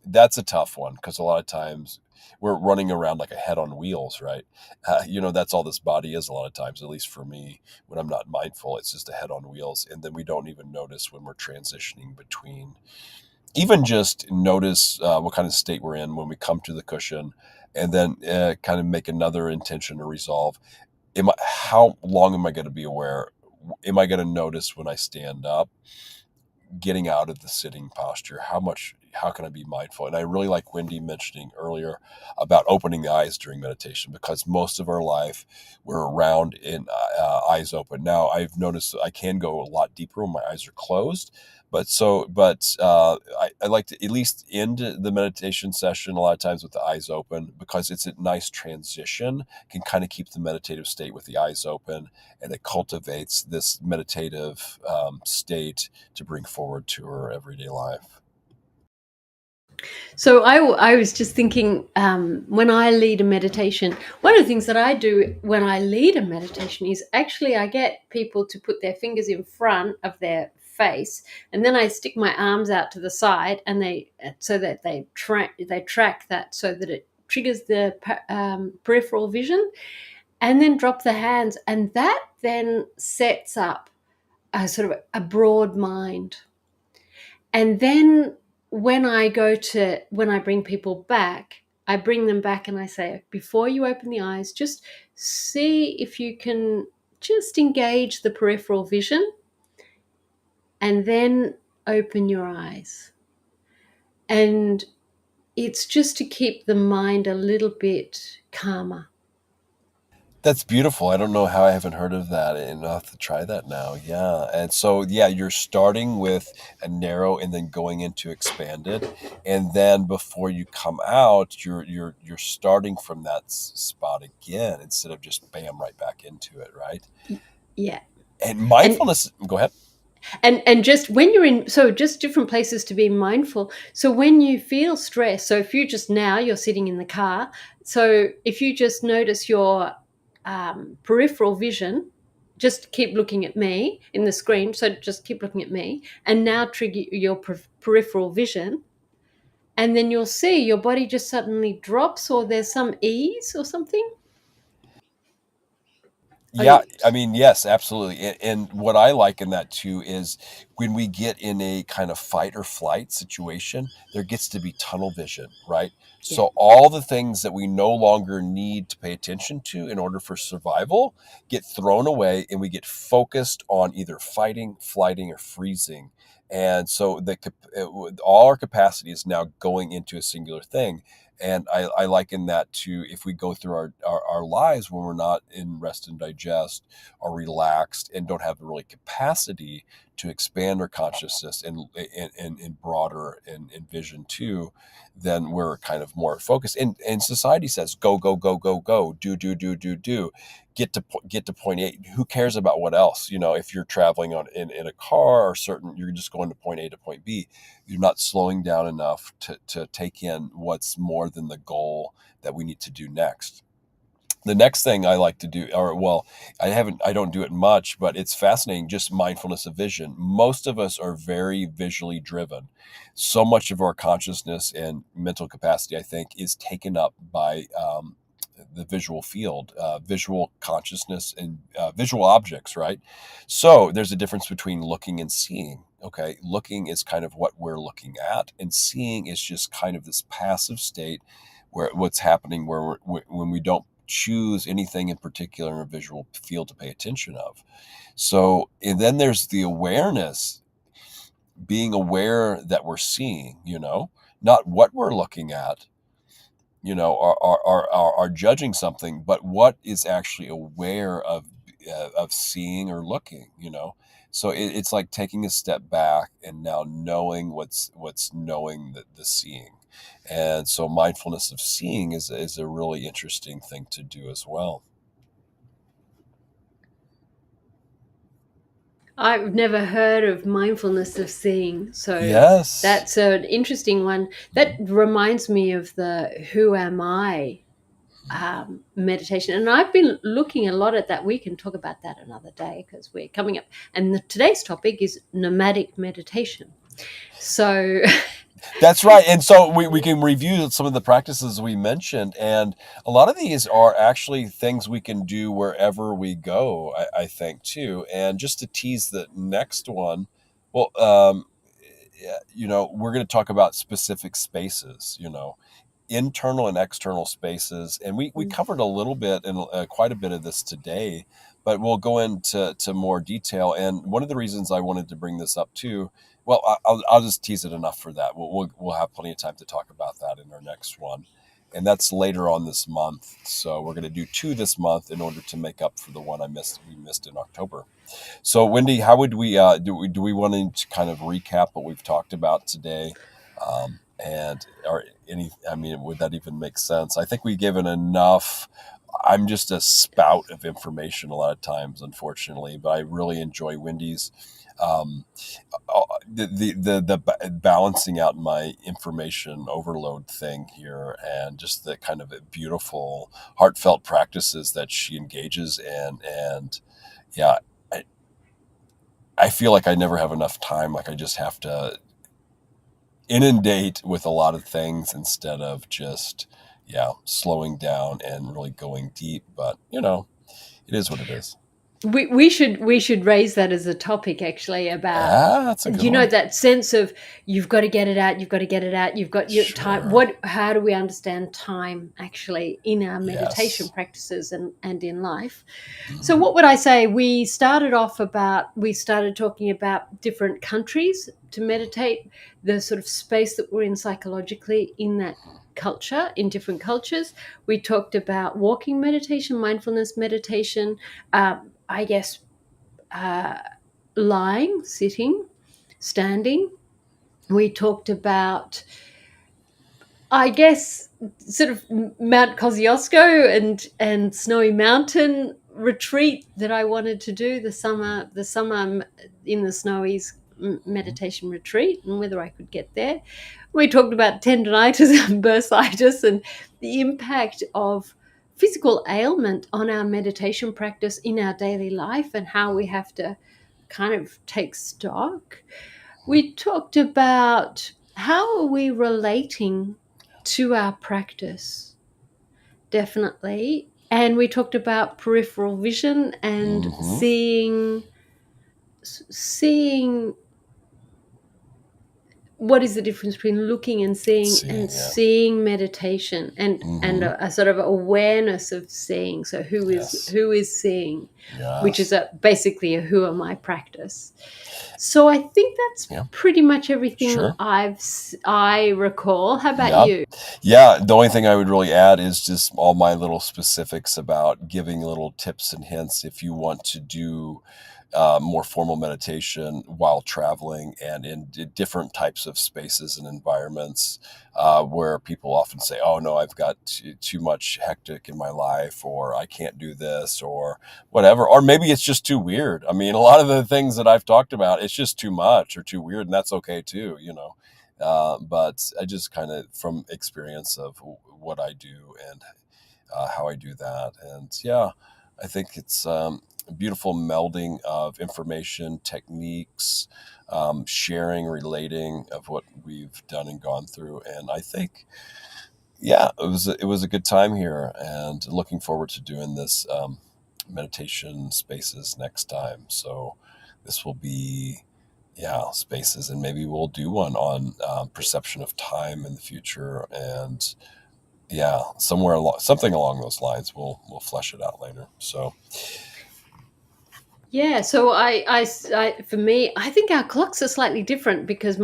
That's a tough one because a lot of times we're running around like a head on wheels, right? That's all this body is a lot of times, at least for me, when I'm not mindful, it's just a head on wheels. And then we don't even notice when we're transitioning between, even just notice what kind of state we're in when we come to the cushion, and then kind of make another intention or resolve. How long am I going to be aware? Am I going to notice when I stand up, getting out of the sitting posture? How can I be mindful? And I really like Wendy mentioning earlier about opening the eyes during meditation, because most of our life we're around in eyes open. Now I've noticed I can go a lot deeper when my eyes are closed, I like to at least end the meditation session a lot of times with the eyes open, because it's a nice transition, can kind of keep the meditative state with the eyes open, and it cultivates this meditative state to bring forward to her everyday life. So I was just thinking, when I lead a meditation, one of the things that I do when I lead a meditation is actually I get people to put their fingers in front of their face, and then I stick my arms out to the side, and so that they track that, so that it triggers the peripheral vision, and then drop the hands, and that then sets up a sort of a broad mind. And then when I bring people back, I bring them back and I say, before you open the eyes, just see if you can just engage the peripheral vision, and then open your eyes. And it's just to keep the mind a little bit calmer. That's beautiful. I don't know how I haven't heard of that, and I'll have to try that now. Yeah. And so, yeah, you're starting with a narrow and then going into expanded. And then before you come out, you're starting from that spot again instead of just bam right back into it, right? Yeah. And And mindfulness, go ahead. And just when you're in, so just different places to be mindful. So when you feel stress, so if you just, now you're sitting in the car, so if you just notice your peripheral vision, just keep looking at me in the screen, so just keep looking at me, and now trigger your peripheral vision, and then you'll see your body just suddenly drops, or there's some ease or something. Oh, Yeah, you, I mean, yes, absolutely. And what I like in that too is when we get in a kind of fight or flight situation, there gets to be tunnel vision, right? yeah. So all the things that we no longer need to pay attention to in order for survival get thrown away, and we get focused on either fighting, flighting, or freezing. And so all our capacity is now going into a singular thing. And I liken that to if we go through our lives when we're not in rest and digest, or relaxed, and don't have the really capacity to expand our consciousness and broader and vision too, then we're kind of more focused. And society says go go go go go, do, get to point A. Who cares about what else? If you're traveling in a car or certain, you're just going to point A to point B. You're not slowing down enough to take in what's more than the goal that we need to do next. The next thing I like to do, or well, I don't do it much, but it's fascinating, just mindfulness of vision. Most of us are very visually driven. So much of our consciousness and mental capacity, I think, is taken up by the visual field, visual consciousness, and visual objects, right? So there's a difference between looking and seeing. Okay, looking is kind of what we're looking at, and seeing is just kind of this passive state where what's happening when we don't choose anything in particular in a visual field to pay attention of. So, and then there's the awareness, being aware that we're seeing, not what we're looking at, are judging something, but what is actually aware of seeing or looking, So it's like taking a step back and now knowing what's knowing the seeing. And so mindfulness of seeing is a really interesting thing to do as well. I've never heard of mindfulness of seeing, so Yes. that's an interesting one. That reminds me of the "Who am I" meditation, and I've been looking a lot at that. We can talk about that another day because we're coming up, and today's topic is nomadic meditation. So, That's right. And so we can review some of the practices we mentioned. And a lot of these are actually things we can do wherever we go, I think, too. And just to tease the next one, well, yeah, we're going to talk about specific spaces, internal and external spaces. And we covered a little bit and quite a bit of this today, but we'll go into more detail. And one of the reasons I wanted to bring this up too, well, I'll just tease it enough for that. We'll have plenty of time to talk about that in our next one. And that's later on this month. So we're going to do two this month in order to make up for the one we missed in October. So Wendy, how would we do we want to kind of recap what we've talked about today? And or any, I mean, would that even make sense? I think we've given enough. I'm just a spout of information a lot of times, unfortunately, but I really enjoy Wendy's um, the balancing out my information overload thing here, and just the kind of beautiful, heartfelt practices that she engages in. And yeah, I, I feel like I never have enough time. Like I just have to inundate with a lot of things instead of just, yeah, slowing down and really going deep. But, it is what it is. we should raise that as a topic, actually, about, Ah, that's a good one. that sense of, you've got to get it out, you've got to get it out, you've got your time. Sure. How do we understand time actually in our meditation Yes. practices and in life? So Mhm. what would I say? We started talking about different countries to meditate, the sort of space that we're in psychologically in that culture, in different cultures. We talked about walking meditation, mindfulness meditation, I guess, uh, lying, sitting, standing. We talked about, I guess, sort of Mount Kosciuszko and Snowy Mountain retreat that I wanted to do, the summer in the snowies Mhm. meditation retreat, and whether I could get there. We talked about tendinitis and bursitis and the impact of physical ailment on our meditation practice in our daily life, and how we have to kind of take stock. We talked about how are we relating to our practice, definitely. And we talked about peripheral vision and Mhm. seeing what is the difference between looking and Seeing, yeah. seeing meditation, and Mhm. a sort of awareness of seeing. So Yes. who is seeing, which is Yes. basically a who am I practice. So I think that's Yeah. pretty much everything Sure. I recall. How about Yeah. you? Yeah. The only thing I would really add is just all my little specifics about giving little tips and hints if you want to do more formal meditation while traveling and in different types of spaces and environments where people often say, oh, no, I've got too much hectic in my life, or I can't do this, or whatever. Or maybe it's just too weird. I mean, a lot of the things that I've talked about, it's just too much or too weird, and that's okay too, you know. But I just kind of from experience of what I do and how I do that. And yeah, I think it's a beautiful melding of information, techniques, sharing, relating of what we've done and gone through. And I think, yeah, it was a good time here, and looking forward to doing this meditation spaces next time. So this will be, yeah, spaces, and maybe we'll do one on perception of time in the future, and yeah, something along those lines. We'll flesh it out later. So Yeah, so for me, I think our clocks are slightly different because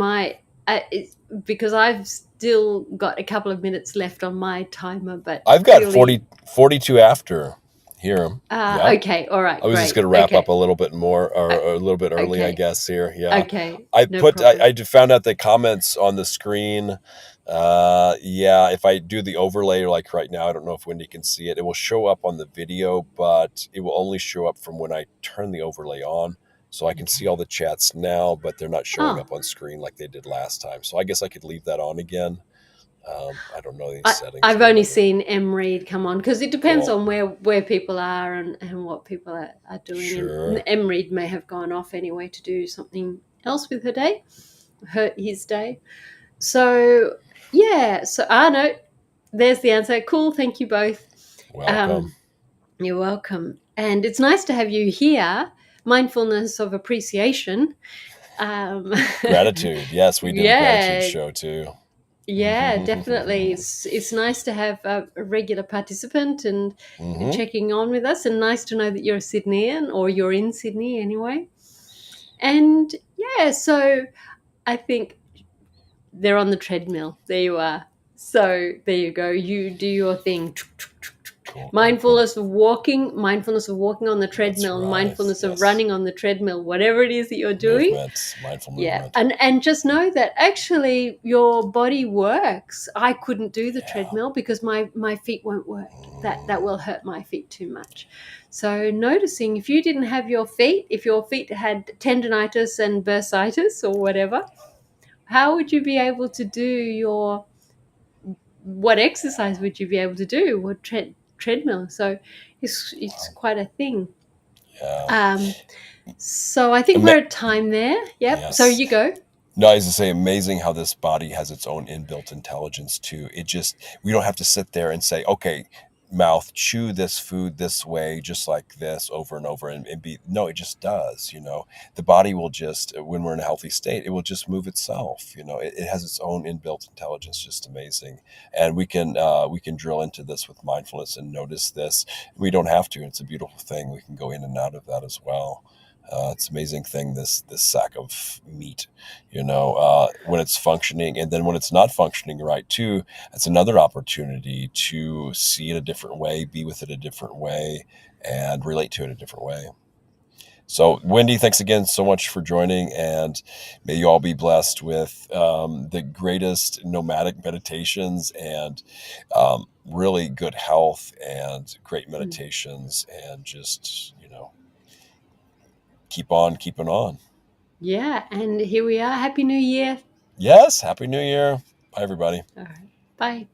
because I've still got a couple of minutes left on my timer, but I've got clearly, 42 after here. Yeah. okay, all right, I was just great, going to wrap up okay, a little bit more, uh, or a little bit early, I okay, guess. Here, yeah. okay, no I problem. just found out the comments on the screen. Yeah, if I do the overlay like right now, I don't know if Wendy can see it. It will show up on the video, but it will only show up from when I turn the overlay on. So I can see all the chats now, but they're not showing Oh, up on screen like they did last time. So I guess I could leave that on again. I don't know these I, settings I've or only whatever. seen M Read come on because it depends Cool. on where people are and what people are doing. And Sure. M Read may have gone off anyway to do something else with his day. So yeah, so no, there's the answer. Cool, thank you both. Welcome. Um, you're welcome, and it's nice to have you here. Mindfulness of appreciation. Um, Gratitude. Yes, we did a gratitude yeah, show too. yeah, definitely. It's nice to have a regular participant and Hmm. checking on with us, and nice to know that you're a Sydneyan, or you're in Sydney anyway. And yeah, so I think they're on the treadmill. There you are. So there you go. You do your thing. Cool, cool, cool. Mindfulness of walking on the That's treadmill, right. mindfulness of Yes. running on the treadmill, whatever it is that you're doing. Movement, mindful Yeah. movement. And just know that actually your body works. I couldn't do the Yeah. treadmill because my feet won't work. That Mm, will hurt my feet too much. So noticing if you didn't have if your feet had tendinitis and bursitis or whatever, how would you be able to do what exercise would you be able to do? What treadmill? So it's quite a thing. yeah. Um, so I think Ama- we're at time there. Yep. So yes. you go. No, I was to say, amazing how this body has its own inbuilt intelligence too. We don't have to sit there and say, okay, mouth, chew this food this way, just like this over and over, and be, no, it just does, you know. The body will just, when we're in a healthy state, it will just move itself, you know. It has its own inbuilt intelligence, just amazing. And we can drill into this with mindfulness and notice this. We don't have to. It's a beautiful thing. We can go in and out of that as well. It's an amazing thing, this sack of meat, you know, when it's functioning, and then when it's not functioning right too, it's another opportunity to see it a different way, be with it a different way, and relate to it a different way. So, Wendy, thanks again so much for joining, and may you all be blessed with the greatest nomadic meditations and really good health and great Mm. meditations, and just, keep on keeping on. Yeah, and here we are. Happy New Year. Yes, Happy New Year. Bye, everybody. All right. Bye.